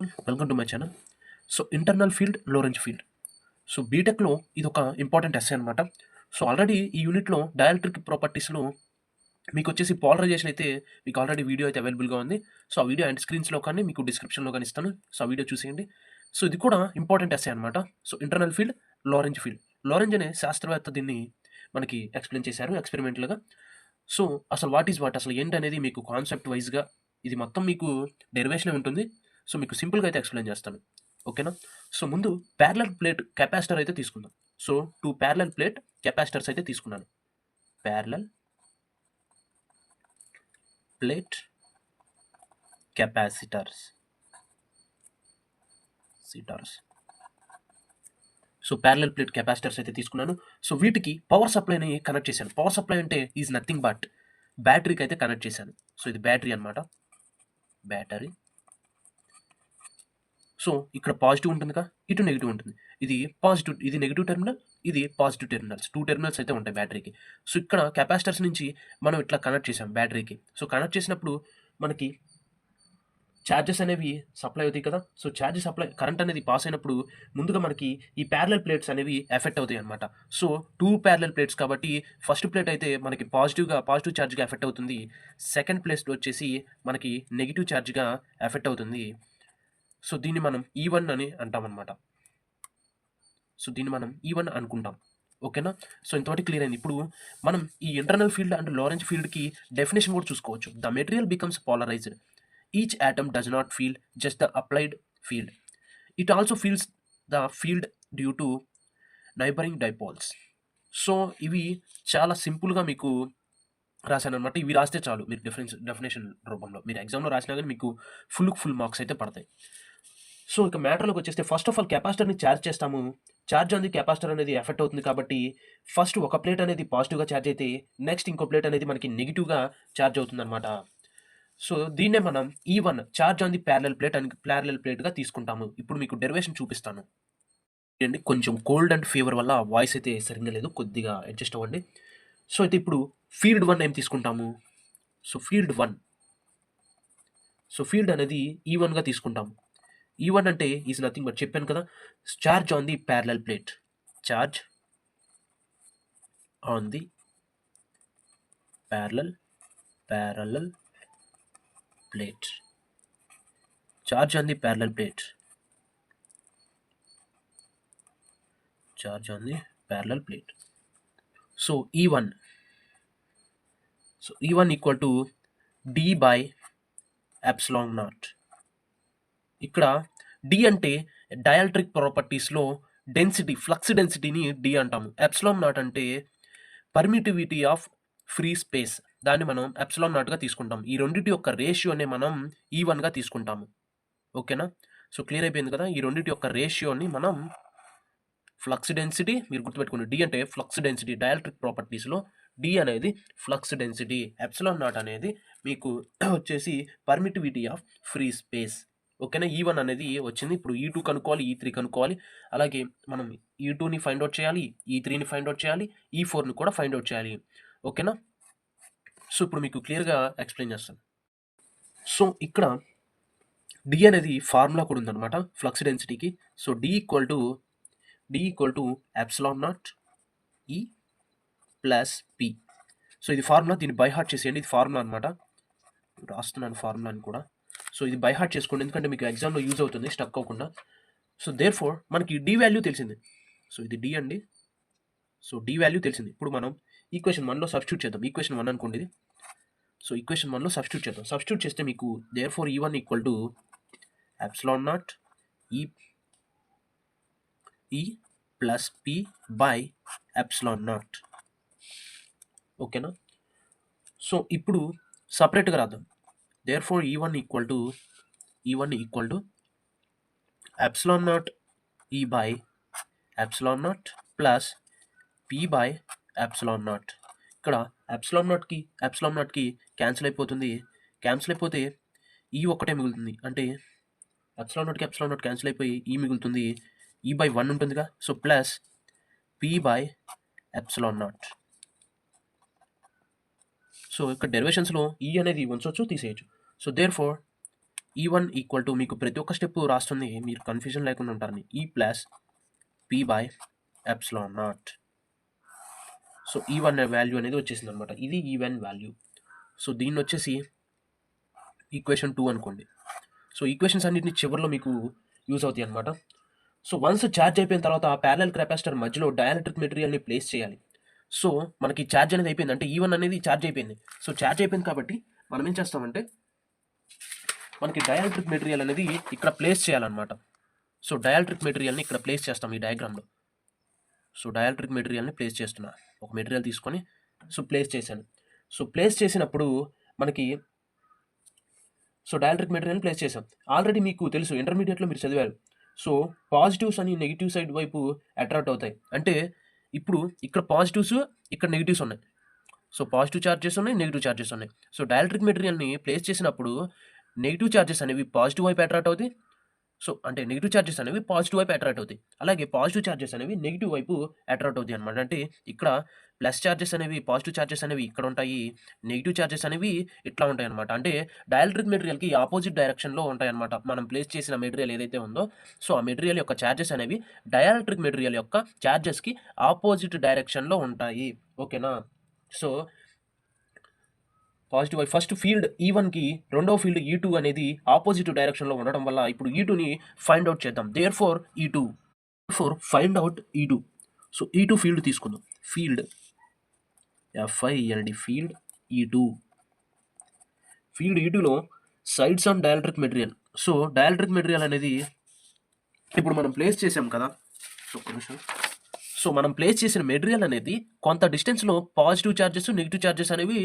People, welcome to my channel. So internal field, Lorentz field. So బీటెక్లో ఇది ఒక important essay అనమాట. So already ఈ యూనిట్లో డైఎలక్ట్రిక్ ప్రాపర్టీస్లో మీకు వచ్చేసి పోలరైజేషన్ అయితే మీకు ఆల్రెడీ వీడియో అయితే అవైలబుల్గా ఉంది. సో ఆ వీడియో అండ్ స్క్రీన్స్లో కానీ మీకు డిస్క్రిప్షన్లో కానీ ఇస్తాను. సో ఆ వీడియో చూసేయండి. సో ఇది కూడా ఇంపార్టెంట్ ఎస్సే అనమాట. So internal field, Lorentz field. Lorentz అనే శాస్త్రవేత్త దీన్ని మనకి ఎక్స్ప్లెయిన్ చేశారు ఎక్స్పెరిమెంట్లుగా. సో అసలు వాట్ ఈజ్ వాట్, అసలు ఏంటి అనేది మీకు కాన్సెప్ట్ వైజ్గా ఇది మొత్తం మీకు డెరివేషనే ఉంటుంది. సో మీకు సింపుల్గా అయితే ఎక్స్ప్లెయిన్ చేస్తాను, ఓకేనా. సో ముందు ప్యారలల్ ప్లేట్ కెపాసిటర్ అయితే తీసుకుందాం. సో 2 ప్యారలల్ ప్లేట్ కెపాసిటర్స్ అయితే తీసుకున్నాను. Parallel plate capacitors. So parallel plate capacitors అయితే తీసుకున్నాను. సో వీటికి పవర్ సప్లైని కనెక్ట్ చేశాను. పవర్ సప్లై అంటే ఈజ్ నథింగ్ బట్ బ్యాటరీకి అయితే కనెక్ట్ చేశాను. సో ఇది బ్యాటరీ అనమాట, బ్యాటరీ. సో ఇక్కడ పాజిటివ్ ఉంటుందిగా, ఇటు నెగిటివ్ ఉంటుంది. ఇది పాజిటివ్, ఇది నెగిటివ్ టెర్మినల్, ఇది పాజిటివ్ టెర్మినల్స్. 2 టెర్మినల్స్ అయితే ఉంటాయి బ్యాటరీకి. సో ఇక్కడ కెపాసిటర్స్ నుంచి మనం ఇట్లా కనెక్ట్ చేసాం బ్యాటరీకి. సో కనెక్ట్ చేసినప్పుడు మనకి ఛార్జెస్ అనేవి సప్లై అవుతాయి కదా. సో ఛార్జ్ సప్లై, కరెంట్ అనేది పాస్ అయినప్పుడు ముందుగా మనకి ఈ ప్యారలల్ ప్లేట్స్ అనేవి ఎఫెక్ట్ అవుతాయి అనమాట. సో 2 ప్యారలల్ ప్లేట్స్ కాబట్టి ఫస్ట్ ప్లేట్ అయితే మనకి పాజిటివ్ ఛార్జ్గా ఎఫెక్ట్ అవుతుంది. సెకండ్ ప్లేట్ వచ్చేసి మనకి నెగిటివ్ ఛార్జ్గా ఎఫెక్ట్ అవుతుంది. సో దీన్ని మనం E1 అని అంటామన్నమాట. సో దీన్ని మనం E1 అనుకుంటాం, ఓకేనా. సో ఇంతవరకు క్లియర్ అయింది. ఇప్పుడు మనం ఈ ఇంటర్నల్ ఫీల్డ్ అండ్ లోరెంజ్ ఫీల్డ్కి డెఫినేషన్ కూడా చూసుకోవచ్చు. The material becomes polarised. Each atom does not feel just the applied field. It also feels the field due to neighboring dipoles. So ఇవి చాలా సింపుల్గా మీకు రాశాను అనమాట. ఇవి రాస్తే చాలు మీరు డెఫినేషన్ రూపంలో మీరు ఎగ్జామ్లో రాసినా కానీ మీకు ఫుల్ మార్క్స్ అయితే పడతాయి. సో ఇక మ్యాటర్లోకి వచ్చేస్తే ఫస్ట్ ఆఫ్ ఆల్ కెపాసిటర్ని ఛార్జ్ చేస్తాము. ఛార్జ్ అనేది కెపాసిటర్ అనేది ఎఫెక్ట్ అవుతుంది కాబట్టి ఫస్ట్ ఒక ప్లేట్ అనేది పాజిటివ్గా ఛార్జ్ అయితే నెక్స్ట్ ఇంకో ప్లేట్ అనేది మనకి నెగిటివ్గా ఛార్జ్ అవుతుంది అనమాట. సో దీన్నే మనం E1 charge on the parallel ప్లేట్గా తీసుకుంటాము. ఇప్పుడు మీకు డెరివేషన్ చూపిస్తాను అండి. కొంచెం కోల్డ్ అండ్ ఫీవర్ వల్ల వాయిస్ అయితే సరిగ్గా లేదు, కొద్దిగా అడ్జస్ట్ అవ్వండి. సో అయితే ఇప్పుడు ఫీల్డ్ 1 ఏం తీసుకుంటాము. సో ఫీల్డ్ 1, సో ఫీల్డ్ అనేది E1గా తీసుకుంటాము. E1 అంటే ఈజ్ నథింగ్ బట్ చెప్పాను కదా, charge on the parallel plate. Charge on the parallel plate. Charge on the parallel plate. Charge on the parallel plate. So E1. So E1 equal to D by epsilon naught. ఇక్కడ D అంటే dielectric ప్రాపర్టీస్లో density, flux డెన్సిటీని D అంటాము. Epsilon naught అంటే permittivity of free space, దాన్ని మనం epsilon నాట్గా తీసుకుంటాం. ఈ రెండింటి యొక్క రేషియోని మనం E1గా తీసుకుంటాము, ఓకేనా. సో క్లియర్ అయిపోయింది కదా. ఈ రెండింటి యొక్క రేషియోని మనం ఫ్లక్స్ డెన్సిటీ, మీరు గుర్తుపెట్టుకోండి, D అంటే ఫ్లక్స్ డెన్సిటీ. డైఎలక్ట్రిక్ ప్రాపర్టీస్లో D అనేది ఫ్లక్స్ డెన్సిటీ, ఎప్సిలాన్ నాట్ అనేది మీకు వచ్చేసి పర్మిటివిటీ ఆఫ్ ఫ్రీ స్పేస్, ఓకేనా. E1 అనేది వచ్చింది. ఇప్పుడు E2 కనుక్కోవాలి, E3 కనుక్కోవాలి. అలాగే మనం E2ని ఫైండ్ అవుట్ చేయాలి, E3ని ఫైండ్ అవుట్ చేయాలి, E4ని కూడా ఫైండ్ అవుట్ చేయాలి, ఓకేనా. సో ఇప్పుడు మీకు క్లియర్గా ఎక్స్ప్లెయిన్ చేస్తాను. సో ఇక్కడ D అనేది ఫార్ములా కూడా ఉందన్నమాట ఫ్లక్స్ డెన్సిటీకి. So D equal to epsilon naught E plus P. So ఇది ఫార్ములా, దీన్ని బై హార్ట్ చేసేయండి. ఇది ఫార్ములా అనమాట, రాస్తున్నాను ఫార్ములాని కూడా. సో ఇది బై హార్ట్ చేసుకోండి, ఎందుకంటే మీకు ఎగ్జామ్లో యూజ్ అవుతుంది స్టక్ అవ్వకుండా. సో దేర్ ఫోర్ మనకి D వాల్యూ తెలిసింది. సో ఇది D అండి. సో D వాల్యూ తెలిసింది. ఇప్పుడు మనం ఈక్వేషన్ 1లో సబ్స్టిట్యూట్ చేద్దాం. ఈక్వేషన్ 1 అనుకోండి ఇది. సో ఈక్వేషన్ 1లో సబ్స్టిట్యూట్ చేద్దాం. సబ్స్టిట్యూట్ చేస్తే మీకు therefore E1 equal to epsilon naught E plus P by epsilon naught, ఓకేనా. సో ఇప్పుడు సపరేట్గా రాద్దాం. Therefore E1 equal to epsilon naught E by epsilon naught plus P by epsilon not. ఇక్కడ epsilon నాట్కి cancel అయిపోతుంది. Cancel అయిపోతే E ఒక్కటే మిగులుతుంది, అంటే ఎప్సిలాన్ నాట్ క్యాన్సిల్ అయిపోయి E మిగులుతుంది. E బై 1 ఉంటుందిగా. So plus P by epsilon naught. So ఇక్కడ డెరివేషన్స్లో E అనేది ఉంచవచ్చు, తీసేయచ్చు. So therefore E1 equal to మీకు ప్రతి ఒక్క స్టెప్ రాస్తుంది మీరు కన్ఫ్యూజన్ లేకుండా ఉంటారని E plus P by epsilon naught. So E1 value అనేది వచ్చేసింది అనమాట. ఇది E1 వాల్యూ. సో దీన్ని వచ్చేసి ఈక్వేషన్ 2 అనుకోండి. సో ఈక్వేషన్స్ అన్నిటిని చివరిలో మీకు యూజ్ అవుతాయి అనమాట. సో వన్స్ ఛార్జ్ అయిపోయిన తర్వాత ప్యారలల్ కెపాసిటర్ మధ్యలో డైఎలక్ట్రిక్ మెటీరియల్ని ప్లేస్ చేయాలి. సో మనకి ఛార్జ్ అనేది అయిపోయింది, అంటే E1 అనేది ఛార్జ్ అయిపోయింది. సో ఛార్జ్ అయిపోయింది కాబట్టి మనం ఏం చేస్తామంటే మనకి డైఎలక్ట్రిక్ మెటీరియల్ అనేది ఇక్కడ ప్లేస్ చేయాలన్నమాట. సో డైఎలక్ట్రిక్ మెటీరియల్ని ఇక్కడ ప్లేస్ చేస్తాం ఈ డయాగ్రామ్లో. సో డైఎలక్ట్రిక్ మెటీరియల్ని ప్లేస్ చేస్తున్నా. ఒక మెటీరియల్ తీసుకొని సో ప్లేస్ చేశాను. సో ప్లేస్ చేసినప్పుడు మనకి సో డైఎలక్ట్రిక్ మెటీరియల్ని ప్లేస్ చేసాం. ఆల్రెడీ మీకు తెలుసు, ఇంటర్మీడియట్లో మీరు చదివారు. సో పాజిటివ్స్ అని నెగిటివ్ సైడ్ వైపు అట్రాక్ట్ అవుతాయి. అంటే ఇప్పుడు ఇక్కడ పాజిటివ్స్, ఇక్కడ నెగిటివ్స్ ఉన్నాయి. సో పాజిటివ్ ఛార్జెస్ ఉన్నాయి, నెగిటివ్ ఛార్జెస్ ఉన్నాయి. సో డైఎలక్ట్రిక్ మెటీరియల్ని ప్లేస్ చేసినప్పుడు నెగిటివ్ ఛార్జెస్ అనేవి పాజిటివ్ వైపు అట్రాక్ట్ అవుతాయి. సో అంటే నెగిటివ్ ఛార్జెస్ అనేవి పాజిటివ్ వైపు అట్రాక్ట్ అవుతాయి. అలాగే పాజిటివ్ ఛార్జెస్ అనేవి నెగిటివ్ వైపు అట్రాక్ట్ అవుతాయి అనమాట. అంటే ఇక్కడ ప్లస్ ఛార్జెస్ అనేవి, పాజిటివ్ ఛార్జెస్ అనేవి ఇక్కడ ఉంటాయి, నెగిటివ్ ఛార్జెస్ అనేవి ఇట్లా ఉంటాయి అనమాట. అంటే డైఎలక్ట్రిక్ మెటీరియల్కి ఆపోజిట్ డైరెక్షన్లో ఉంటాయి అనమాట. మనం ప్లేస్ చేసిన మెటీరియల్ ఏదైతే ఉందో సో ఆ మెటీరియల్ యొక్క ఛార్జెస్ అనేవి డైఎలక్ట్రిక్ మెటీరియల్ యొక్క ఛార్జెస్కి ఆపోజిట్ డైరెక్షన్లో ఉంటాయి. ఓకేనా? సో పాజిటివ్ వైపు ఫస్ట్ ఫీల్డ్ E1కి రెండవ ఫీల్డ్ E2 అనేది ఆపోజిట్ డైరెక్షన్లో ఉండడం వల్ల ఇప్పుడు E2ని ఫైండ్ అవుట్ చేద్దాం. Therefore E2 find out E2. So E2 field తీసుకుందాం. Field FILD field E2. Field E2లో sides on dielectric material. So dielectric material అనేది ఇప్పుడు మనం ప్లేస్ చేసాం కదా. సో ఒక నిమిషం. సో మనం ప్లేస్ చేసిన మెటీరియల్ అనేది కొంత డిస్టెన్స్లో పాజిటివ్ ఛార్జెస్, నెగిటివ్ ఛార్జెస్ అనేవి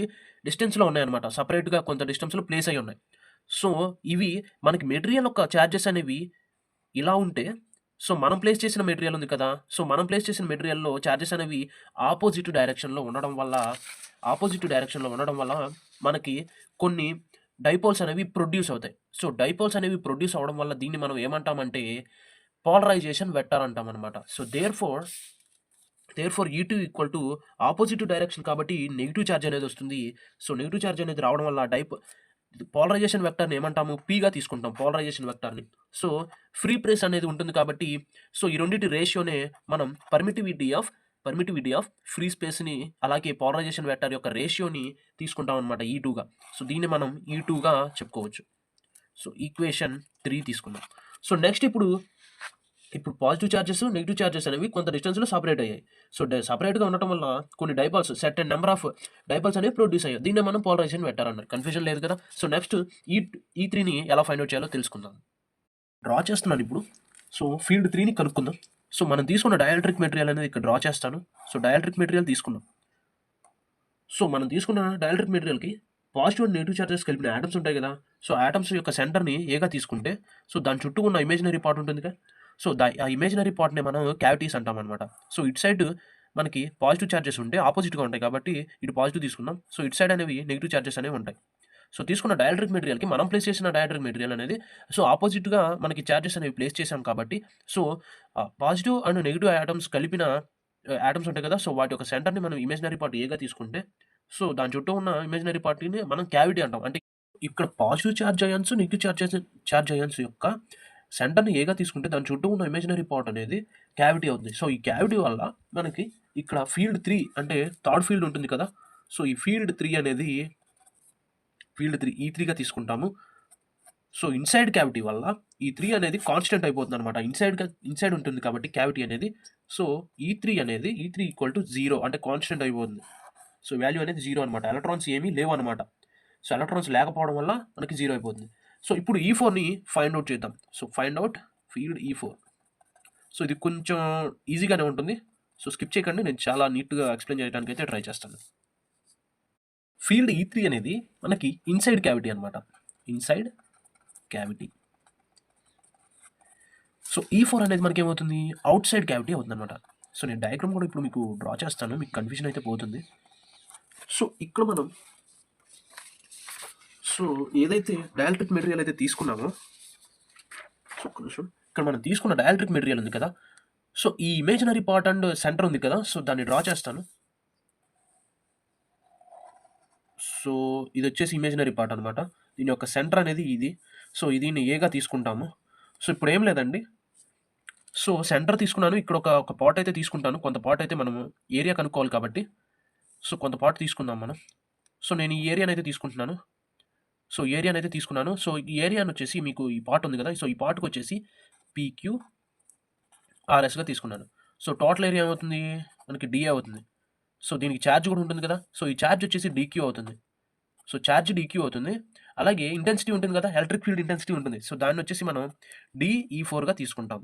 డిస్టెన్స్లో ఉన్నాయన్నమాట. సపరేట్గా కొంత డిస్టెన్స్లో ప్లేస్ అయి ఉన్నాయి. సో ఇవి మనకి మెటీరియల్ యొక్క ఛార్జెస్ అనేవి ఇలా ఉంటే, సో మనం ప్లేస్ చేసిన మెటీరియల్ ఉంది కదా, సో మనం ప్లేస్ చేసిన మెటీరియల్లో ఛార్జెస్ అనేవి ఆపోజిట్ డైరెక్షన్లో ఉండడం వల్ల మనకి కొన్ని డైపోల్స్ అనేవి ప్రొడ్యూస్ అవుతాయి. సో డైపోల్స్ అనేవి ప్రొడ్యూస్ అవ్వడం వల్ల దీన్ని మనం ఏమంటామంటే పోలరైజేషన్ వెక్టర్ అంటాం అనమాట. So therefore E2 equal to opposite direction కాబట్టి నెగిటివ్ ఛార్జ్ అనేది వస్తుంది. సో నెగిటివ్ ఛార్జ్ అనేది రావడం వల్ల పోలరైజేషన్ వెక్టర్ని ఏమంటాము? Pగా తీసుకుంటాం పోలరైజేషన్ వెక్టర్ని. సో ఫ్రీ ప్రెస్ అనేది ఉంటుంది కాబట్టి సో ఈ రెండింటి రేషియోనే మనం పర్మిటివిటీ ఆఫ్ ఫ్రీ స్పేస్ని అలాగే పోలరైజేషన్ వెక్టర్ యొక్క రేషియోని తీసుకుంటాం అనమాట E2గా. సో దీన్ని మనం E2గా చెప్పుకోవచ్చు. సో ఈక్వేషన్ 3 తీసుకుందాం. సో నెక్స్ట్ ఇప్పుడు పాజిటివ్ ఛార్జెస్, నెగిటివ్ ఛార్జెస్ అనేవి కొంత డిస్టెన్స్లో సపరేట్ అయ్యాయి. సో సపరేట్గా ఉండటం వల్ల కొన్ని డైపాల్స్, సెట్ అండ్ నెంబర్ ఆఫ్ డైపాల్స్ అనేవి ప్రొడ్యూస్ అయ్యాయి. దీన్ని మనం పోలరైజేషన్ వెక్టర్ అన్నారు. కన్ఫ్యూజన్ లేదు కదా. సో నెక్స్ట్ E3ని ఎలా ఫైండ్ అవుట్ చేయాలో తెలుసుకుందాం. డ్రా చేస్తున్నాను ఇప్పుడు. సో ఫీల్డ్ 3ని కనుక్కుందాం. సో మనం తీసుకున్న డైఎలక్ట్రిక్ మెటీరియల్ అనేది ఇక్కడ డ్రా చేస్తాను. సో డైఎలక్ట్రిక్ మెటీరియల్ తీసుకున్నాం. సో మనం తీసుకున్న డైఎలక్ట్రిక్ మెటీరియల్కి పాజిటివ్ అండ్ నెగిటివ్ ఛార్జెస్ కలిపిన యాటమ్స్ ఉంటాయి కదా. సో యాటమ్స్ యొక్క సెంటర్ని ఏగా తీసుకుంటే సో దాని చుట్టూ ఉన్న ఇమేజినరీ పార్ట్ ఉంటుంది కదా. సో ఆ ఇమేజినరీ పార్ట్ని మనం క్యావిటీస్ అంటాం అనమాట. సో ఇటు సైడ్ మనకి పాజిటివ్ ఛార్జెస్ ఉంటే ఆపోజిట్గా ఉంటాయి కాబట్టి ఇటు పాజిటివ్ తీసుకున్నాం. సో ఇటు సైడ్ అనేవి నెగిటివ్ ఛార్జెస్ అనేవి ఉంటాయి. సో తీసుకున్న డైఎలక్ట్రిక్ మెటీరియల్కి మనం ప్లేస్ చేసిన డైఎలక్ట్రిక్ మెటీరియల్ అనేది సో ఆపోజిట్గా మనకి ఛార్జెస్ అనేవి ప్లేస్ చేసాం కాబట్టి so positive and negative atoms కలిపిన యాటమ్స్ ఉంటాయి కదా. సో వాటి యొక్క సెంటర్ని మనం ఇమేజినరీ పార్ట్ ఏగా తీసుకుంటే సో దాని చుట్టూ ఉన్న ఇమేజినరీ పార్ట్ని మనం క్యావిటీ అంటాం. అంటే ఇక్కడ positive charge ions, negative charge ions యొక్క సెంటర్ని ఏగా తీసుకుంటే దాని చుట్టూ ఉన్న ఇమేజినరీ పార్ట్ అనేది క్యావిటీ అవుతుంది. సో ఈ క్యావిటీ వల్ల మనకి ఇక్కడ ఫీల్డ్ 3 అంటే థర్డ్ ఫీల్డ్ ఉంటుంది కదా. సో ఈ ఫీల్డ్ 3 అనేది E3గా తీసుకుంటాము. సో ఇన్సైడ్ క్యావిటీ వల్ల ఈ 3 అనేది కాన్స్టెంట్ అయిపోతుంది అనమాట. ఇన్సైడ్ ఉంటుంది కాబట్టి క్యావిటీ అనేది. సో E3 ఈక్వల్ టు 0 అంటే కాన్స్టెంట్ అయిపోతుంది. సో వాల్యూ అనేది 0 అనమాట. ఎలక్ట్రాన్స్ ఏమీ లేవు అనమాట. సో ఎలక్ట్రాన్స్ లేకపోవడం వల్ల మనకి 0 అయిపోతుంది. సో ఇప్పుడు E4ని ఫైండ్ అవుట్ చేద్దాం. So find out field E4. So ఇది కొంచెం ఈజీగానే ఉంటుంది. సో స్కిప్ చేయకండి, నేను చాలా నీట్గా ఎక్స్ప్లెయిన్ చేయడానికి అయితే ట్రై చేస్తాను. ఫీల్డ్ E3 అనేది మనకి ఇన్సైడ్ క్యావిటీ అనమాట. Inside cavity. సో E4 అనేది మనకి ఏమవుతుంది? అవుట్ సైడ్ క్యావిటీ అవుతుంది అనమాట. సో నేను డయాగ్రామ్ కూడా ఇప్పుడు మీకు డ్రా చేస్తాను, మీకు కన్ఫ్యూజన్ అయితే పోతుంది. సో ఇక్కడ మనం సో ఏదైతే డైఎలక్ట్రిక్ మెటీరియల్ అయితే తీసుకున్నామో సో ఇక్కడ మనం తీసుకున్న డైఎలక్ట్రిక్ మెటీరియల్ ఉంది కదా. సో ఈ ఇమేజినరీ పార్ట్ అండ్ సెంటర్ ఉంది కదా. సో దాన్ని డ్రా చేస్తాను. సో ఇది వచ్చేసి ఇమేజినరీ పార్ట్ అనమాట. దీని యొక్క సెంటర్ అనేది ఇది. సో దీన్ని ఏగా తీసుకుంటాము. సో ఇప్పుడు ఏం లేదండి. సో సెంటర్ తీసుకున్నాను. ఇక్కడ ఒక పార్ట్ అయితే తీసుకుంటాను. కొంత పార్ట్ అయితే మనము ఏరియా కనుక్కోవాలి కాబట్టి సో కొంత పార్ట్ తీసుకుందాం మనం. సో నేను ఈ ఏరియానైతే తీసుకుంటున్నాను. సో ఏరియానైతే తీసుకున్నాను. సో ఈ ఏరియాని వచ్చేసి మీకు ఈ పార్ట్ ఉంది కదా! సో ఈ పార్ట్‌కి వచ్చేసి PQRSగా తీసుకున్నాను. సో టోటల్ ఏరియా ఏమవుతుంది? మనకి DA అవుతుంది. సో దీనికి ఛార్జ్ కూడా ఉంటుంది కదా! సో ఈ ఛార్జ్ వచ్చేసి DQ అవుతుంది. సో ఛార్జ్ DQ అవుతుంది. అలాగే ఇంటెన్సిటీ ఉంటుంది కదా! ఎలక్ట్రిక్ ఫీల్డ్ ఇంటెన్సిటీ ఉంటుంది. సో దాన్నొచ్చేసి మనం DE4గా తీసుకుంటాం.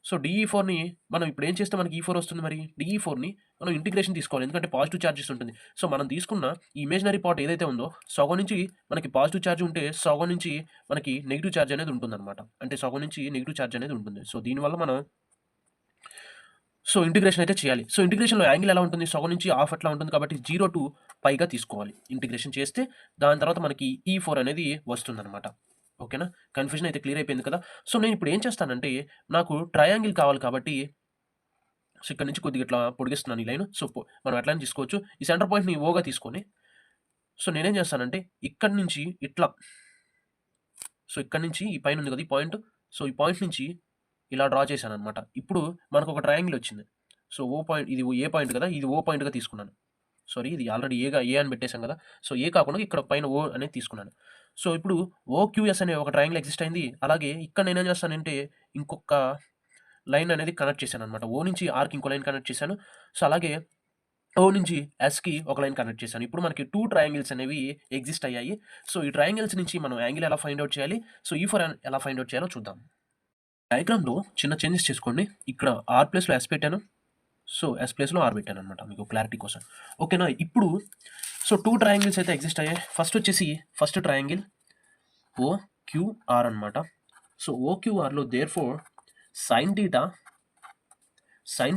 సో DE4ని మనం ఇప్పుడు ఏం చేస్తే మనకి E4 వస్తుంది మరి? DE4ని మనం ఇంటిగ్రేషన్ తీసుకోవాలి. ఎందుకంటే పాజిటివ్ ఛార్జెస్ ఉంటుంది. సో మనం తీసుకున్న ఈ ఇమేజినరీ పార్ట్ ఏదైతే ఉందో సగం నుంచి మనకి పాజిటివ్ ఛార్జ్ ఉంటే సగం నుంచి మనకి నెగెటివ్ ఛార్జ్ అనేది ఉంటుందన్నమాట. అంటే సగం నుంచి నెగెటివ్ ఛార్జ్ అనేది ఉంటుంది. సో దీనివల్ల మనం సో ఇంటిగ్రేషన్ అయితే చేయాలి. సో ఇంటిగ్రేషన్‌లో యాంగిల్ ఎలా ఉంటుంది? సగం నుంచి హాఫ్ అట్లా ఉంటుంది కాబట్టి 0 టు పైగా తీసుకోవాలి. ఇంటిగ్రేషన్ చేస్తే దాని తర్వాత మనకి E4 అనేది వస్తుందన్నమాట. ఓకేనా? కన్‌ఫ్యూజన్ అయితే క్లియర్ అయిపోయింది కదా! సో నేను ఇప్పుడు ఏం చేస్తానంటే నాకు ట్రయాంగిల్ కావాలి కాబట్టి సో ఇక్కడ నుంచి కొద్దిగా ఇట్లా పొడిగిస్తున్నాను ఈ లైన్. సో మనం ఎట్లైనా తీసుకోవచ్చు. ఈ సెంటర్ పాయింట్‌ని ఓగా తీసుకొని సో నేనేం చేస్తానంటే ఇక్కడి నుంచి ఇట్లా సో ఇక్కడి నుంచి ఈ పైన ఉంది కదా! ఈ పాయింట్. సో ఈ పాయింట్ నుంచి ఇలా డ్రా చేశాననమాట. ఇప్పుడు మనకు ఒక ట్రయాంగిల్ వచ్చింది. సో ఓ పాయింట్ ఇది ఏ పాయింట్ కదా! ఇది ఓ పాయింట్‌గా తీసుకున్నాను. సారీ ఇది ఆల్రెడీ ఏ అని పెట్టేసాం కదా! సో ఏ కాకుండా ఇక్కడ పైన ఓ అనేది తీసుకున్నాను. సో ఇప్పుడు OQS అనే ఒక ట్రయాంగిల్ ఎగ్జిస్ట్ అయింది. అలాగే ఇక్కడ నేనేం చేస్తానంటే ఇంకొక లైన్ అనేది కనెక్ట్ చేశాననమాట. ఓ నుంచి ఆర్‌కి ఇంకో లైన్ కనెక్ట్ చేశాను. సో అలాగే ఓ నుంచి ఎస్‌కి ఒక లైన్ కనెక్ట్ చేశాను. ఇప్పుడు మనకి 2 ట్రయాంగిల్స్ అనేవి ఎగ్జిస్ట్ అయ్యాయి. సో ఈ ట్రయాంగిల్స్ నుంచి మనం యాంగిల్ ఎలా ఫైండ్ ఔట్ చేయాలి? సో E4 ఎలా ఫైండ్ ఔట్ చేయాలో చూద్దాం. డయాగ్రామ్‌లో చిన్న చేంజెస్ చేసుకోండి. ఇక్కడ ఆర్ ప్లేస్‌లో ఎస్ పెట్టాను. సో ఎస్ ప్లేస్‌లో ఆర్ పెట్టాననమాట మీకు క్లారిటీ కోసం. ఓకేనా? ఇప్పుడు సో 2 ట్రయాంగిల్స్ అయితే ఎగ్జిస్ట్ అయ్యాయి. ఫస్ట్ ట్రయాంగిల్ OQR అనమాట. సో OQRలో therefore sine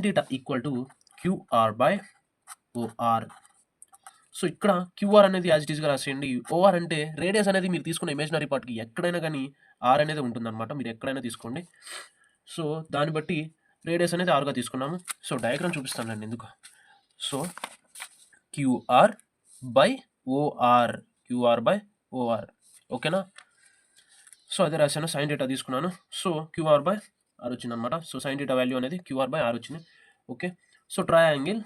theta equal to QR/OR. So ఇక్కడ QR అనేది యాజ్ ఇట్ ఈస్‌గా రాసేయండి. OR అంటే రేడియస్ అనేది మీరు తీసుకున్న ఇమేజినరీ పార్ట్‌కి ఎక్కడైనా గానీ R అనేది ఉంటుందన్నమాట. మీరు ఎక్కడైనా తీసుకోండి. సో దాన్ని బట్టి రేడియస్ అనేది Rగా తీసుకున్నాము. సో డయాగ్రామ్ చూపిస్తానండి ఎందుకు. సో QR/OR ఓకేనా? సో అదే రాశాను. సైన్ థీటా తీసుకున్నాను. సో QR/R వచ్చిందనమాట. సో సైన్ థీటా వాల్యూ అనేది QR/R వచ్చింది. ఓకే. సో ట్రయాంగిల్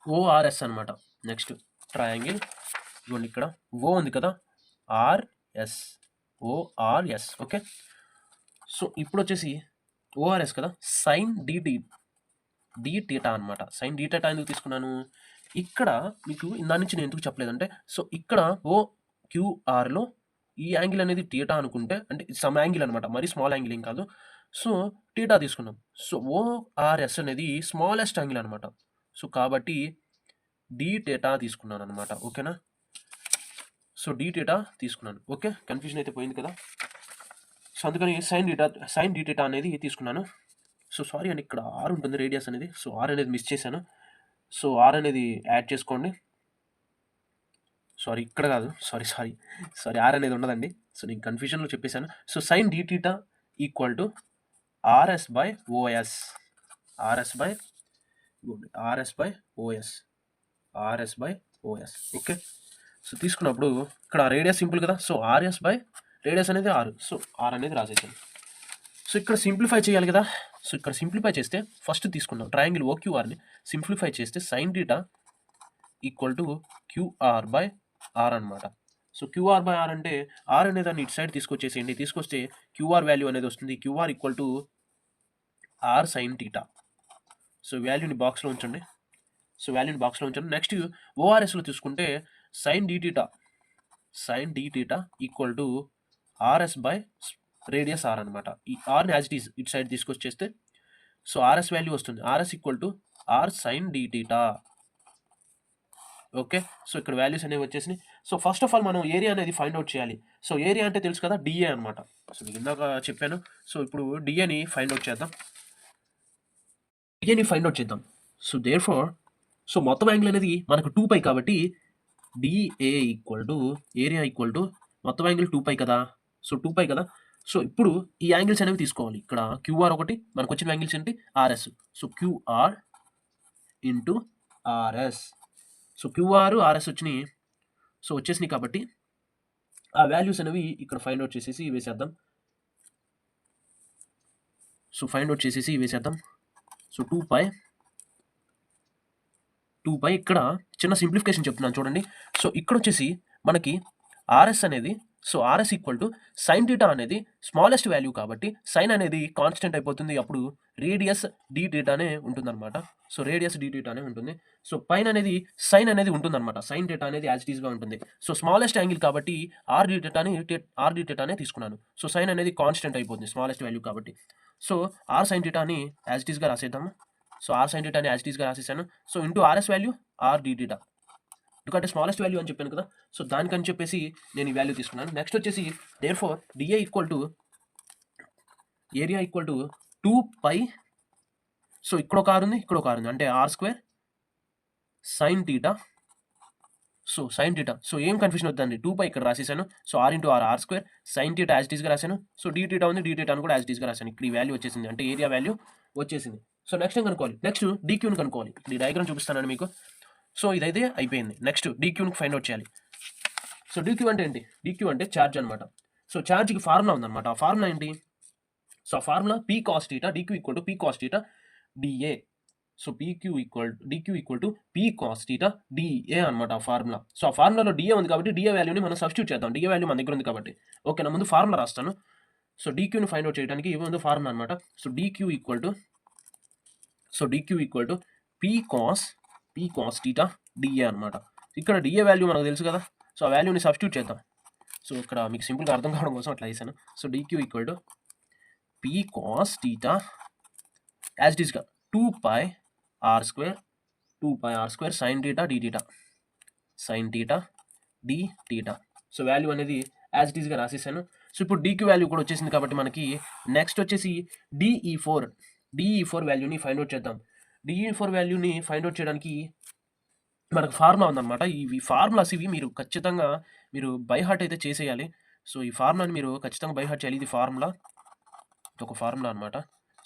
ORS అనమాట. నెక్స్ట్ ట్రయాంగిల్ ఇదిగోండి ఇక్కడ O ఉంది కదా! ORS okay. సో ఇప్పుడొచ్చేసి ORS కదా! సైన్ థీటా అనమాట. సైన్ థీటా ఎందుకు తీసుకున్నాను? ఇక్కడ మీకు ఇందాక నుంచి నేను ఎందుకు చెప్పలేదంటే సో ఇక్కడ OQRలో ఈ యాంగిల్ అనేది థీటా అనుకుంటే అంటే సమ్ యాంగిల్ అనమాట. మరీ స్మాల్ యాంగిల్ ఏం కాదు. సో థీటా తీసుకున్నాం. సో ORS అనేది స్మాలెస్ట్ యాంగిల్ అనమాట. సో కాబట్టి dθ తీసుకున్నాననమాట. ఓకేనా? సో dθ తీసుకున్నాను. ఓకే. కన్‌ఫ్యూజన్ అయితే పోయింది కదా! సో అందుకని సైన్ dθ అనేది తీసుకున్నాను. సో సారీ అండి ఇక్కడ R ఉంటుంది రేడియస్ అనేది. సో R అనేది మిస్ చేశాను. సో R అనేది యాడ్ చేసుకోండి. సారీ ఇక్కడ కాదు. సారీ R అనేది ఉండదండి. సో నేను కన్‌ఫ్యూజన్‌లో చెప్పేసాను. So sine dθ equal to RS/OS. RS/OS okay. So తీసుకున్నప్పుడు ఇక్కడ రేడియస్ సింపుల్ కదా! సో రేడియస్ అనేది R. సో R అనేది రాసేసాను. సో ఇక్కడ సింప్లిఫై చేయాలి కదా! సో ఇక్కడ సింప్లిఫై చేస్తే ఫస్ట్ తీసుకున్నాం ట్రయాంగిల్ OQRని సింప్లిఫై చేస్తే sine theta equal to QR/R అనమాట. సో QR/R అంటే R అనే దాన్ని ఇటు సైడ్ తీసుకొచ్చేసేయండి. తీసుకొస్తే QR వాల్యూ అనేది వస్తుంది. QR equal to R sine theta. So వాల్యూని బాక్స్‌లో ఉంచండి. నెక్స్ట్ ORSలో తీసుకుంటే సైన్ dθ ఈక్వల్ టు RS/రేడియస్ R అనమాట. ఈ Rని యాజ్ ఇట్ ఈజ్ ఇటు సైడ్ తీసుకొచ్చేస్తే సో RS వాల్యూ వస్తుంది. RS equal to R sine dθ. Okay. So ఇక్కడ వాల్యూస్ అనేవి వచ్చేసినాయి. సో ఫస్ట్ ఆఫ్ ఆల్ మనం ఏరియా అనేది ఫైండ్ ఔట్ చేయాలి. సో ఏరియా అంటే తెలుసు కదా! DA అనమాట. సో మీకు ఇందాక చెప్పాను. సో ఇప్పుడు DAని ఫైండ్ ఔట్ చేద్దాం. సో దేర్‌ఫోర్ సో మొత్తం యాంగిల్ అనేది మనకు 2π కాబట్టి DA equal to area equal to మొత్తం యాంగిల్ 2π కదా! సో 2π కదా! సో ఇప్పుడు ఈ యాంగిల్స్ అనేవి తీసుకోవాలి. ఇక్కడ QR ఒకటి మనకు వచ్చిన యాంగిల్స్ ఏంటి? RS. So QR into RS. So QR, RS వచ్చినాయి. సో వచ్చేసినాయి కాబట్టి ఆ వాల్యూస్ అనేవి ఇక్కడ ఫైండ్ అవుట్ చేసేసి వేసేద్దాం. సో ఫైండ్ అవుట్ చేసేసి వేసేద్దాం. సో 2π ఇక్కడ చిన్న సింప్లిఫికేషన్ చెప్తున్నాను చూడండి. సో ఇక్కడ వచ్చేసి మనకి ఆర్ఎస్ అనేది, so RS equal to sign theta అనేది స్మాలెస్ట్ వాల్యూ కాబట్టి సైన్ అనేది కాన్స్టెంట్ అయిపోతుంది. అప్పుడు రేడియస్ డి థీటానే ఉంటుందన్నమాట. సో రేడియస్ డి థీటానే ఉంటుంది. సో పైన అనేది సైన్ అనేది ఉంటుందన్నమాట. సైన్ థీటా అనేది యాజ్ ఇట్ ఈస్గా ఉంటుంది. సో స్మాలెస్ట్ యాంగిల్ కాబట్టి ఆర్ డి థీటానే తీసుకున్నాను. సో సైన్ అనేది కాన్స్టెంట్ అయిపోతుంది స్మాలెస్ట్ వాల్యూ కాబట్టి. సో ఆర్ సైన్ థీటాని యాజ్ ఇట్ ఈస్గా రాసేద్దాము. సో ఆర్ సైన్ థీటాని యాజ్ ఇట్ ఈస్గా రాసేసాను. So into RS value R D theta, ఎందుకంటే స్మాలెస్ట్ వాల్యూ అని చెప్పాను కదా. సో దానికని చెప్పేసి నేను ఈ వాల్యూ తీసుకున్నాను. నెక్స్ట్ వచ్చేసి therefore DA equal to area equal to 2π. So ఇక్కడ ఒక ఆర్ ఉంది, ఇక్కడ ఒక ఆర్ ఉంది, అంటే R square sine theta. So sine theta, so ఏం కన్ఫ్యూజన్ వద్దండి, 2π ఇక్కడ రాసేసాను. So R into R square sine theta as it ఈస్గా రాశాను. సో డి థీటా ఉంది, డి థీటాను కూడా యాజ్ ఇట్ ఈస్గా రాశాను. ఇక్కడ ఈ వాల్యూ వచ్చేసింది, అంటే ఏరియా వాల్యూ వచ్చేసింది. సో నెక్స్ట్ ఏం కనుక్కోవాలి, నెక్స్ట్ డీక్యూని కనుక్కోవాలి. ఇక్కడ ఈ డయాగ్రామ్ చూపిస్తాను మీకు. సో ఇదైతే అయిపోయింది. నెక్స్ట్ డీక్యూని ఫైండ్ అవుట్ చేయాలి. సో డీక్యూ అంటే ఏంటి, డీక్యూ అంటే ఛార్జ్ అనమాట. సో ఛార్జ్కి ఫార్ములా ఉందన్నమాట. ఆ ఫార్ములా ఏంటి, సో ఆ formula P cos theta, dq equal to P cos theta dA. So DQ equal to P cos theta dA అనమాట ఆ ఫార్ములా. సో ఆ ఫార్ములాలో డిఏ ఉంది కాబట్టి డిఏ వాల్యూని మనం సబ్స్టిట్యూట్ చేద్దాం. డిఏ వాల్యూ మన దగ్గర ఉంది కాబట్టి ఓకేనా. ముందు ఫార్ములా రాస్తాను. సో డీక్యూని ఫైండ్ అవుట్ చేయడానికి ఇవి ముందు ఫార్ములా అనమాట. So DQ equal to P cos theta dA అనమాట. ఇక్కడ డిఏ వాల్యూ మనకు తెలుసు కదా. సో ఆ వాల్యూని సబ్స్టిట్యూట్ చేద్దాం. సో ఇక్కడ మీకు సింపుల్గా అర్థం కావడం కోసం అట్లా వేసాను. So DQ equal to P cos theta as it ఈస్గా 2π R square sine theta D theta. So value అనేది యాజ్ ఇట్ ఈస్గా రాసేసాను. సో ఇప్పుడు డీక్యూ వాల్యూ కూడా వచ్చేసింది కాబట్టి మనకి నెక్స్ట్ వచ్చేసి డిఈ4 వాల్యూని ఫైండ్ అవుట్ చేద్దాం. డిఈ4 వాల్యూని ఫైండ్ అవుట్ చేయడానికి మనకు ఫార్ములా ఉందన్నమాట. ఇవి ఫార్ములాస్ ఇవి మీరు ఖచ్చితంగా మీరు బై హార్ట్ అయితే చేసేయాలి. సో ఈ ఫార్ములాని మీరు ఖచ్చితంగా బై హార్ట్ చేయాలి. ఇది ఫార్ములా, ఇది ఒక ఫార్ములా అనమాట.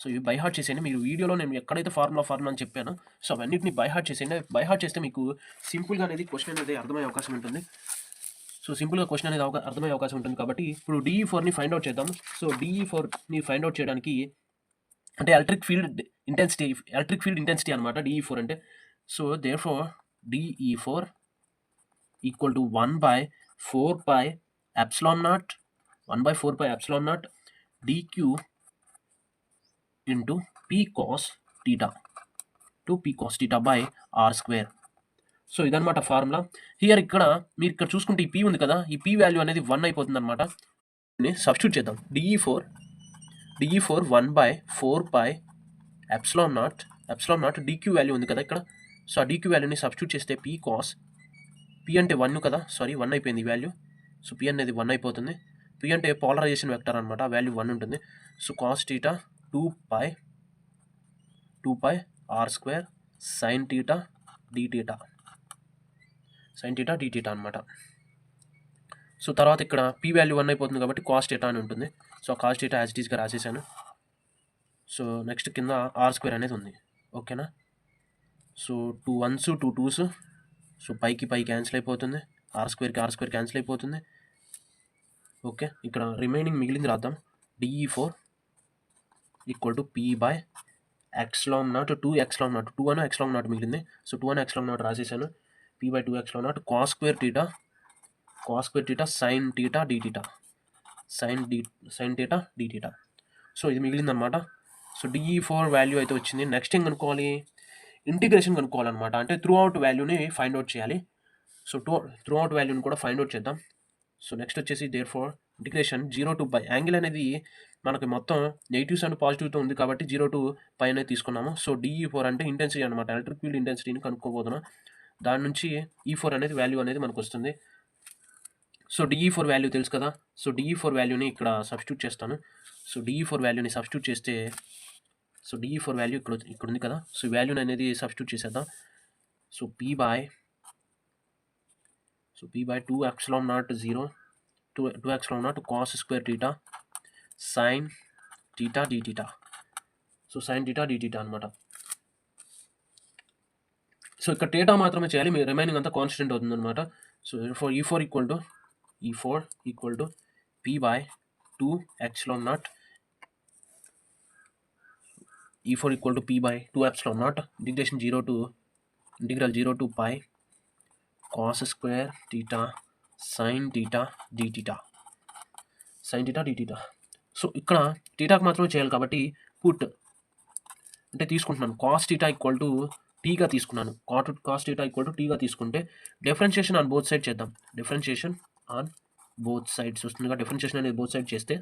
సో ఇవి బై హార్ట్ చేసేయండి. మీరు వీడియోలో నేను ఎక్కడైతే ఫార్ములా అని చెప్పాను, సో అవన్నిటిని బై హార్ట్ చేసేయండి. బై హార్ట్ చేస్తే మీకు సింపుల్గా అనేది క్వశ్చన్ అనేది అర్థమయ్యే అవకాశం ఉంటుంది. సో సింపుల్గా క్వశ్చన్ అనేది అర్థమయ్యే అవకాశం ఉంటుంది కాబట్టి ఇప్పుడు డిఈ4ని ఫైండ్ అవుట్ చేద్దాం. సో డిఈ4ని ఫైండ్ అవుట్ చేయడానికి అంటే ఎలక్ట్రిక్ ఫీల్డ్ ఇంటెన్సిటీ అనమాట డిఈ4 అంటే. సో దేర్ఫోర్ డిఈ4 equal to 1/4π epsilon naught DQ into P cos theta by R square. So ఇదనమాట ఫార్ములా. ఇక్కడ మీరు ఇక్కడ చూసుకుంటే ఈ పీ ఉంది కదా, ఈ పీ వాల్యూ అనేది 1 అయిపోతుంది అనమాట. సబ్స్టిట్యూట్ చేద్దాం. డిఈ4 1/4π ఎప్సిలాన్ నాట్ డిక్యూ వాల్యూ ఉంది కదా ఇక్కడ. సో ఆ డిక్యూ వాల్యూని సబ్స్టిట్యూట్ చేస్తే పీ కాస్, పీ అంటే 1 కదా, సారీ 1 అయిపోయింది ఈ వాల్యూ. సో పీ అనేది 1 అయిపోతుంది. పీ అంటే పోలరైజేషన్ వెక్టర్ అనమాట, ఆ వాల్యూ 1 ఉంటుంది. So cos theta 2π R square sine theta D theta అనమాట. సో తర్వాత ఇక్కడ పీ వాల్యూ 1 అయిపోతుంది కాబట్టి కాస్ థీటా అని ఉంటుంది. So cos theta as it ఈస్గా రాసేసాను. సో నెక్స్ట్ కింద ఆర్ స్క్వేర్ అనేది ఉంది, ఓకేనా. సో 2 1s 2 2s, సో పైకి క్యాన్సిల్ అయిపోతుంది, ఆర్ స్క్వేర్ క్యాన్సిల్ అయిపోతుంది. ఓకే, ఇక్కడ రిమైనింగ్ మిగిలింది రాద్దాం. డిఈ4 equal to P by epsilon naught 2 అని ఎక్స్లాన్ నాట్ మిగిలింది. సో 2 అని ఎక్స్లాన్ నాట్ రాసేసాను. P by 2 epsilon naught cos square theta sine theta D theta. So ఇది మిగిలిందనమాట. సో డిఈ4 వాల్యూ అయితే వచ్చింది. నెక్స్ట్ ఏం కనుక్కోవాలి, ఇంటిగ్రేషన్ కనుక్కోవాలన్నమాట. అంటే త్రూ అవుట్ వాల్యూని ఫైండ్ అవుట్ చేయాలి. సో త్రూ అవుట్ వాల్యూని కూడా ఫైండ్ అవుట్ చేద్దాం. సో నెక్స్ట్ వచ్చేసి దేర్ఫోర్ ఇంటిగ్రేషన్ 0 to π. యాంగిల్ అనేది మనకి మొత్తం నెగిటివ్స్ అండ్ పాజిటివ్తో ఉంది కాబట్టి 0 to π అనేది తీసుకున్నాము. సో డిఈ4 అంటే ఇంటెన్సిటీ అనమాట, ఎలక్ట్రిక్ ఫీల్డ్ ఇంటెన్సిటీని కనుక్కోబోతున్నాం. దాని నుంచి ఈ4 అనేది వాల్యూ అనేది మనకు వస్తుంది. సో డిఈ4 వాల్యూ తెలుసు కదా. సో డిఈ4 వాల్యూని ఇక్కడ సబ్స్టిట్యూట్ చేస్తాను. సో డిఈ4 వాల్యూని సబ్స్టిట్యూట్ చేస్తే, సో డిఈ4 వాల్యూ ఇక్కడ ఉంది కదా. సో వాల్యూని అనేది సబ్స్టిట్యూట్ చేసేద్దాం. So P by 2 epsilon naught 0 2 epsilon naught cos square theta sine theta D theta. So sine theta D theta అనమాట. సో ఇక్కడ థీటా మాత్రమే చేయాలి, మీ రిమైనింగ్ అంతా కాన్స్టెంట్ అవుతుంది అనమాట. సో ఈ4 equal to E4 equal to P by 2 epsilon naught E4 equal to P by 2 epsilon naught integral 0 to pi cos square theta sin theta d theta so ఇక్కడ థీటాకి మాత్రమే చేయాలి కాబట్టి పుట్ అంటే తీసుకుంటున్నాను కాస్ థీటా ఈక్వల్ టు టీగా తీసుకున్నాను cos theta equal to టీగా తీసుకుంటే డిఫరెన్షియేషన్ ఆన్ బోత్ సైడ్ చేద్దాం డిఫరెన్షియేషన్ ఆన్ బోత్ సైడ్స్ వస్తుందిగా డిఫరెన్షియేషన్ అనేది బోత్ సైడ్ చేస్తే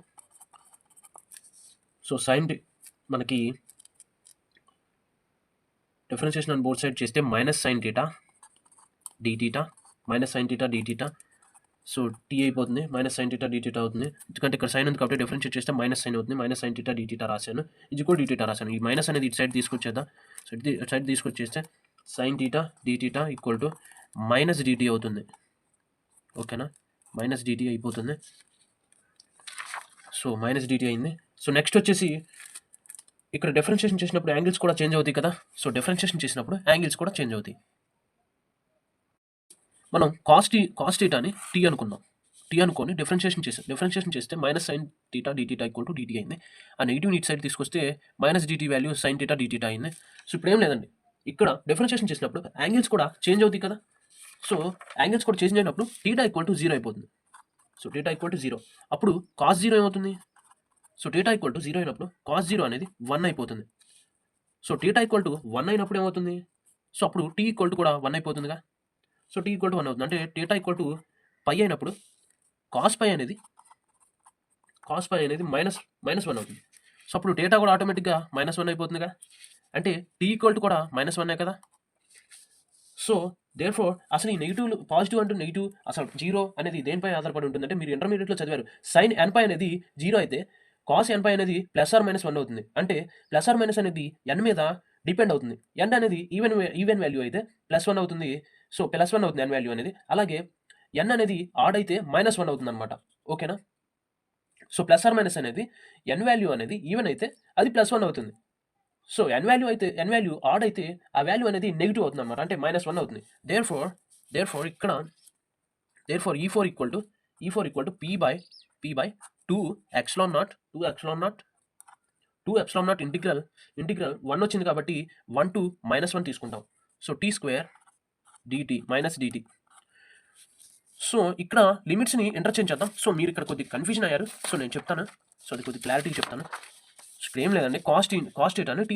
సో సైన్ మనకి డిఫరెన్షియేషన్ ఆన్ బోత్ సైడ్ చేస్తే minus sine theta D theta minus sine theta D theta so T అయిపోతుంది minus sine theta D theta అవుతుంది ఎందుకంటే ఇక్కడ సైన్ ఉంది కాబట్టి డిఫరెన్షియేట్ చేస్తే మైనస్ సైన్ అవుతుంది minus sine theta D theta రాశాను ఇది కూడా డి థీటా రాశాను ఈ మైనస్ అనేది ఇటు సైడ్ తీసుకొచ్చేద్దాం సో ఇటు సైడ్ తీసుకొచ్చేస్తే sine theta D theta equal to minus dt అవుతుంది ఓకేనా మైనస్ డిటీ అయిపోతుంది సో మైనస్ డిటీ అయింది సో నెక్స్ట్ వచ్చేసి ఇక్కడ డిఫరెన్షియేషన్ చేసినప్పుడు యాంగిల్స్ కూడా చేంజ్ అవుతాయి కదా సో డిఫరెన్షియేషన్ చేసినప్పుడు యాంగిల్స్ కూడా చేంజ్ అవుతాయి మనం కాస్ థీటాని టీ అనుకుందాం టీ అనుకొని డిఫరెన్షియేషన్ చేస్తే minus sine theta D theta equal to DT అయింది ఆ నెగిటివ్ ఇటు సైడ్ తీసుకొస్తే minus dt value sine theta D theta అయింది సో ఇప్పుడు ఏం లేదండి ఇక్కడ డిఫరెన్షియేషన్ చేసినప్పుడు యాంగిల్స్ కూడా చేంజ్ అవుతాయి కదా సో యాంగిల్స్ కూడా చేంజ్ అయినప్పుడు థీటా ఈక్వల్ టు 0 అయిపోతుంది సో థీటా ఈక్వల్ టు 0 అప్పుడు కాస్ 0 ఏమవుతుంది సో థీటా ఈక్వల్ టు 0 అయినప్పుడు కాస్ 0 అనేది 1 అయిపోతుంది సో థీటా ఈక్వల్ టు 1 అయినప్పుడు ఏమవుతుంది సో అప్పుడు టీ ఈక్వల్ టు కూడా 1 అయిపోతుందిగా సో టీ ఈక్వల్ టు 1 అవుతుంది అంటే థీటా ఈక్వల్ టు పై అయినప్పుడు కాస్ పై అనేది మైనస్ 1 అవుతుంది సో అప్పుడు థీటా కూడా ఆటోమేటిక్గా -1 అయిపోతుందిగా అంటే టీ ఈక్వల్ టు కూడా -1 కదా సో దేర్ ఫోర్ అసలు ఈ నెగిటివ్ పాజిటివ్ అంటూ నెగిటివ్ అసలు 0 అనేది దేనిపై ఆధారపడి ఉంటుందంటే మీరు ఇంటర్మీడియట్లో చదివారు సైన్ ఎన్ పై అనేది 0 అయితే కాస్ ఎన్ పై అనేది +or-1 అవుతుంది అంటే +or- అనేది ఎన్ మీద డిపెండ్ అవుతుంది ఎన్ అనేది ఈవెన్ వాల్యూ అయితే +1 అవుతుంది సో +1 అవుతుంది ఎన్ వాల్యూ అనేది అలాగే ఎన్ అనేది ఆడ్ అయితే -1 అవుతుంది అనమాట ఓకేనా సో +or- అనేది ఎన్ వాల్యూ అనేది ఈవెన్ అయితే అది +1 అవుతుంది సో ఎన్ వాల్యూ ఆడ్ అయితే ఆ వాల్యూ అనేది నెగిటివ్ అవుతుంది అనమాట అంటే -1 అవుతుంది దేర్ ఫోర్ ఇక్కడ E4 equal to P by 2 epsilon naught integral 1 వచ్చింది కాబట్టి 1 to -1 తీసుకుంటాం so tea square dt minus dt so ఇక్కడ లిమిట్స్ని ఇంటర్చేంజ్ చేద్దాం సో మీరు ఇక్కడ కొద్దిగా కన్ఫ్యూజన్ అయ్యారు సో నేను చెప్తాను సో అది కొద్దిగా క్లారిటీ చెప్తాను ఇక్కడ ఏం లేదండి కాస్ట్ థీటాని టీ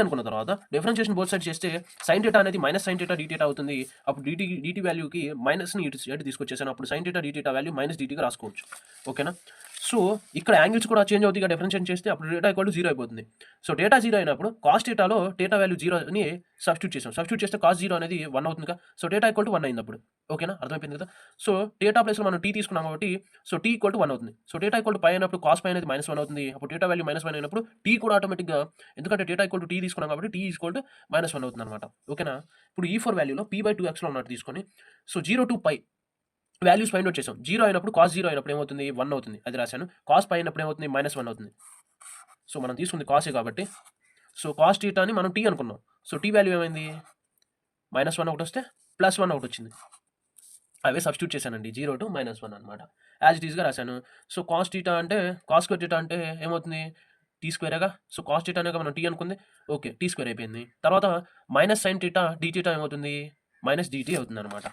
అనుకున్న తర్వాత డిఫరెన్షియేషన్ బోత్ సైడ్ చేస్తే సైన్ థీటా అనేది minus sine theta D theta అవుతుంది అప్పుడు డిటీ వాల్యూకి మైనస్ని ఇటు తీసుకొచ్చేసాను అప్పుడు sine theta D theta value minus డిటీగా రాసుకోవచ్చు ఓకేనా సో ఇక్కడ యాంగిల్స్ కూడా చేంజ్ అవుతాయి డిఫరెన్షియేట్ చేస్తే అప్పుడు డేటా ఈక్వల్ టు 0 అయిపోతుంది సో డేటా 0 అయినప్పుడు కాస్ థీటాలో డేటా వాల్యూ 0 అని సబ్స్టిట్యూట్ చేస్తే కాస్ 0 అనేది 1 అవుతుంది కదా సో డేటా ఈక్వల్ టు 1 అయింది అప్పుడు ఓకేనా అర్థమైపోయింది కదా సో డేటా ప్లేస్లో మనం టీ తీసుకున్నాం కాబట్టి సో టీ ఈక్వల్ టు 1 అవుతుంది so theta equal to pi అయినప్పుడు కాస్ పై అనేది -1 అవుతుంది అప్పుడు డేటా వాల్యూ -1 అయినప్పుడు టీ కూడా ఆటోమేటిక్గా ఎందుకంటే డేటా ఈక్వల్ టు టీ తీసుకున్నాం కాబట్టి టీ ఈక్వల్ టు -1 అవుతుంది అనమాట ఓకేనా ఇప్పుడు E4 వాల్యూలో P by 2 epsilon naught తీసుకొని so 0 to pi values find out చేసాం 0 అయినప్పుడు కాస్ 0 అయినప్పుడు ఏమవుతుంది 1 అవుతుంది అది రాశాను కాస్ పై అయినప్పుడు ఏమవుతుంది -1 అవుతుంది సో మనం తీసుకుంది కాసే కాబట్టి సో కాస్ థీటాని మనం టీ అనుకున్నాం సో టీ వాల్యూ ఏమైంది -1 ఒకటి వస్తే +1 ఒకటి వచ్చింది అవే సబ్స్టిట్యూట్ చేశానండి 0 to -1 అనమాట యాజ్ ఇట్ ఈస్గా రాశాను సో కాస్ స్క్వేర్ థీటా అంటే ఏమవుతుంది టీ స్క్వేరేగా సో కాస్ థీటా అనేగా మనం టీ అనుకుంది ఓకే టీ స్క్వేర్ అయిపోయింది తర్వాత minus sine theta D theta ఏమవుతుంది మైనస్ డిటీ అవుతుంది అనమాట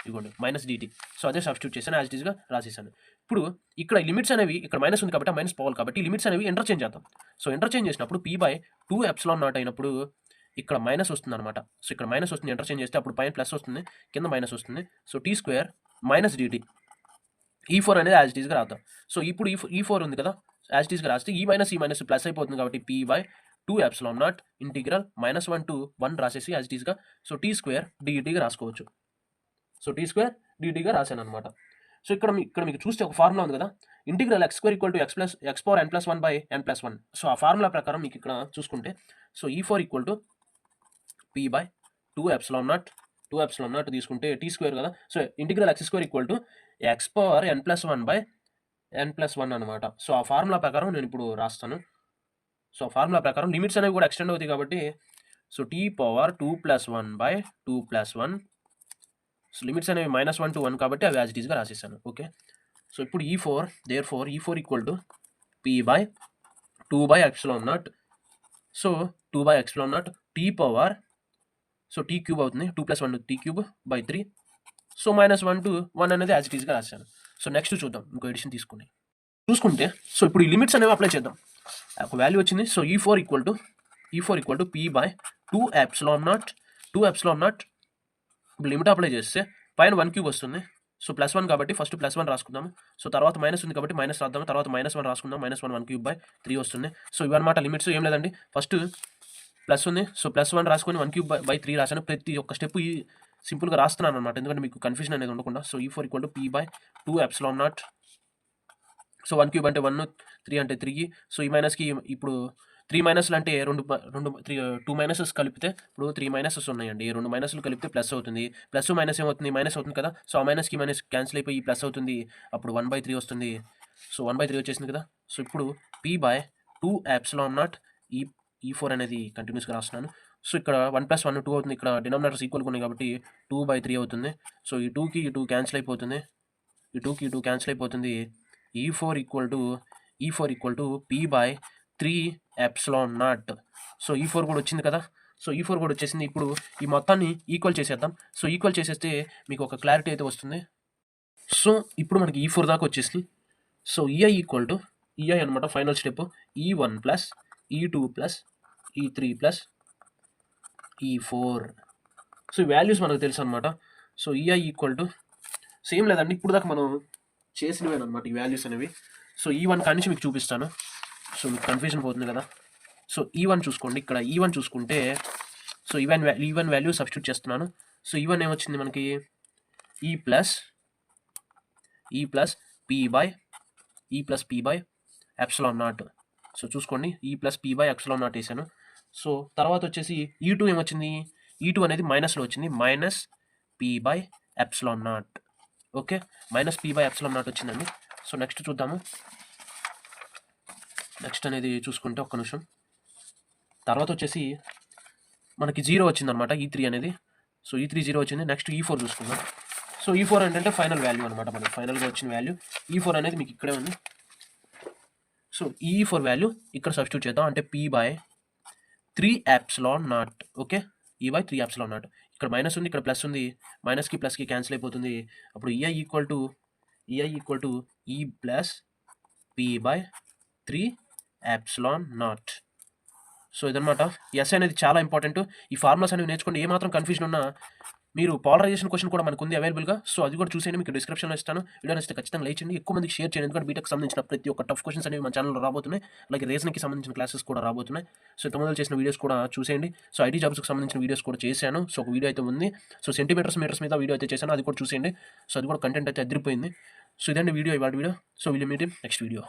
ఇదిగోండి మైనస్ డిటీ సో అదే సబ్స్టిట్యూట్ చేశాను యాజ్ ఇట్ ఈస్గా రాసేసాను ఇప్పుడు ఇక్కడ లిమిట్స్ అనేవి ఇక్కడ మైనస్ ఉంది కాబట్టి మైనస్ పోవాలి కాబట్టి లిమిట్స్ అనేవి ఇంటర్చేంజ్ చేద్దాం సో ఇంటర్చేంజ్ చేసినప్పుడు P by 2 epsilon naught అయినప్పుడు ఇక్కడ మైనస్ వస్తుంది అనమాట సో ఇక్కడ మైనస్ వస్తుంది ఇంటర్చేంజ్ చేస్తే అప్పుడు పైన ప్లస్ వస్తుంది కింద మైనస్ వస్తుంది so tea square minus dt E4 అనేది యాజ్ ఇట్ ఈస్గా రాద్దాం సో ఇప్పుడు E4 ఉంది కదా యాజ్ ఇట్ ఈస్గా రాస్తే ఈ మైనస్ ప్లస్ అయిపోతుంది కాబట్టి P by 2 epsilon naught integral -1 to 1 రాసేసి యాజ్ ఇట్ ఈస్గా సో టీ స్క్వేర్ డిటీగా రాసుకోవచ్చు సో టీ స్క్వేర్ డిటీగా రాశాను అనమాట సో ఇక్కడ మీకు చూస్తే ఒక ఫార్ములా ఉంది కదా integral x square equal to x power n+1 by n+1 so ఆ ఫార్ములా ప్రకారం మీకు ఇక్కడ చూసుకుంటే so E4 equal to P by 2 epsilon naught తీసుకుంటే టీ స్క్వేర్ కదా so integral x square equal to x power n+1 by n+1 అనమాట so ఆ formula ప్రకారం నేను ఇప్పుడు రాస్తాను సో ఫార్ములా ప్రకారం లిమిట్స్ అనేవి కూడా ఎక్స్టెండ్ అవుతాయి కాబట్టి so t power 2+1 by 2+1 so limits అనేవి -1 to 1 కాబట్టి అవి యాజ్ ఇట్ ఈస్గా రాసేసాను ఓకే సో ఇప్పుడు E4 therefore E4 equal to P/2/ε0. So 2/ε0 T power, so T cube అవుతుంది, 2 + 1 T cube by 3. So -1 to 1 అనేది యాజ్ ఇట్ ఈస్గా రాశాను. సో నెక్స్ట్ చూద్దాం ఇంకో ఎడిషన్ తీసుకుని చూసుకుంటే, సో ఇప్పుడు ఈ లిమిట్స్ అనేవి అప్లై చేద్దాం. ఒక వాల్యూ వచ్చింది. So E4 equal to P/2ε0. ఇప్పుడు లిమిట్ అప్లై చేస్తే పైన 1 క్యూబ్ వస్తుంది. సో +1 కాబట్టి ఫస్ట్ +1 రాసుకుందాము. సో తర్వాత మైనస్ ఉంది కాబట్టి మైనస్ రాద్దాము. తర్వాత -1 రాసుకుందాం. -1 క్యూబ్ బై 3 వస్తుంది. సో ఇవన్నమాట లిమిట్స్. ఏం లేదండి, ఫస్ట్ ప్లస్ ఉంది. సో +1 రాసుకొని 1 క్యూబ్ బై 3 రాశాను. ప్రతి ఒక్క స్టెప్ ఈ సింపుల్గా రాస్తున్నాను అనమాట, ఎందుకంటే మీకు కన్ఫ్యూజన్ అనేది ఉండకుండా. So E4 equal to P/2ε0. So 1 cube అంటే 1, 3 అంటే 3. సో ఈ మైనస్కి ఇప్పుడు 3 మైనస్లు అంటే 2 మైనసెస్ కలిపితే ఇప్పుడు 3 మైనసెస్ ఉన్నాయండి. 2 మైనస్లు కలిపితే ప్లస్ అవుతుంది. ప్లస్ మైనస్ ఏమవుతుంది, మైనస్ అవుతుంది కదా. సో ఆ మైనస్కి మైనస్ క్యాన్సిల్ అయిపోయి ప్లస్ అవుతుంది. అప్పుడు 1/3 వస్తుంది. సో 1/3 వచ్చేసింది కదా. సో ఇప్పుడు P/2ε0 E4 అనేది కంటిన్యూస్గా రాస్తున్నాను. సో ఇక్కడ 1 + 1 2 అవుతుంది. ఇక్కడ డినామినేటర్స్ ఈక్వల్గా ఉన్నాయి కాబట్టి 2/3 అవుతుంది. సో ఈ 2కి ఈ 2 క్యాన్సిల్ అయిపోతుంది. ఈ 2కి ఈ 2 క్యాన్సిల్ అయిపోతుంది. E4 equal to P/3ε0. So E4 కూడా వచ్చింది కదా. సో E4 కూడా వచ్చేసింది. ఇప్పుడు ఈ మొత్తాన్ని ఈక్వల్ చేసేద్దాం. సో ఈక్వల్ చేసేస్తే మీకు ఒక క్లారిటీ అయితే వస్తుంది. సో ఇప్పుడు మనకి E4 దాకా వచ్చేసింది. సో EI అనమాట final step. E1 + E2 + E3 + E4. So ఈ వాల్యూస్ మనకు తెలుసు అనమాట. So EI equal to same లేదండి, ఇప్పుడు దాకా మనం చేసినవే అనమాట ఈ వాల్యూస్ అనేవి. సో E1 కాడి నుంచి మీకు చూపిస్తాను. సో మీకు కన్ఫ్యూజన్ పోతుంది కదా. సో E1 చూసుకోండి. ఇక్కడ E1 చూసుకుంటే, సో E1 వాల్యూ సబ్స్టిట్యూట్ చేస్తున్నాను. సో E1 ఏమొచ్చింది మనకి, E ప్లస్ P/ε0. సో చూసుకోండి, E ప్లస్ P/ε0 వేసాను. సో తర్వాత వచ్చేసి E2 ఏమొచ్చింది, E2 అనేది మైనస్లో వచ్చింది, -P/ε0. ఓకే, -P/ε0 వచ్చిందండి. సో నెక్స్ట్ చూద్దాము. నెక్స్ట్ అనేది చూసుకుంటే ఒక్క నిమిషం. తర్వాత వచ్చేసి మనకి 0 వచ్చిందనమాట, E3 అనేది. సో E3 0 వచ్చింది. నెక్స్ట్ E4 చూసుకుందాం. సో E4 ఏంటంటే ఫైనల్ వాల్యూ అనమాట, మనకి ఫైనల్గా వచ్చిన వాల్యూ. E4 అనేది మీకు ఇక్కడే ఉంది. సో E4 వాల్యూ ఇక్కడ సబ్స్టిట్యూట్ చేద్దాం. అంటే P/3ε0. Okay, E/3ε0. ఇక్కడ మైనస్ ఉంది, ఇక్కడ ప్లస్ ఉంది. మైనస్కి ప్లస్కి క్యాన్సిల్ అయిపోతుంది. అప్పుడు EI equal to E plus P/3ε0. So ఇదనమాట. ఎస్ అనేది చాలా ఇంపార్టెంట్. ఈ ఫార్ములాస్ అనేవి నేర్చుకోండి. ఏమాత్రం కన్ఫ్యూజన్ ఉన్నా మీరు పాలరైజేషన్ క్వశ్చన్ కూడా మనకు ఉంది అవైలబుల్గా. సో అది కూడా చూసేయండి, మీకు డిస్క్రిప్షన్లో ఇస్తాను. వీడియో నచ్చితే ఖచ్చితంగా లైక్ చేయండి, ఎక్కువ మందికి షేర్ చేయండి. ఎందుకంటే బీటెక్ సంబంధించిన ప్రతి ఒక్క టఫ్ క్వశ్చన్స్ అనేవి మన ఛానల్లో రాబోతున్నాయి. అలాగే రీజనింగ్కి సంబంధించిన క్లాసెస్ కూడా రాబోతున్నాయి. సో ఇంతకుముందు చేసిన వీడియోస్ కూడా చూసేయండి. సో ఐటీ జాబ్స్కి సంబంధించిన వీడియోస్ కూడా చేశాను. సో ఒక వీడియో అయితే ఉంది. సో సెంటీమీటర్స్ మీటర్స్ మీద వీడియో అయితే చేశాను, అది కూడా చూసేయండి. సో అది కూడా కంటెంట్ అయితే అదిరిపోయింది. సో ఇదండి వీడియో, ఇవాళ video. So will meet in next video.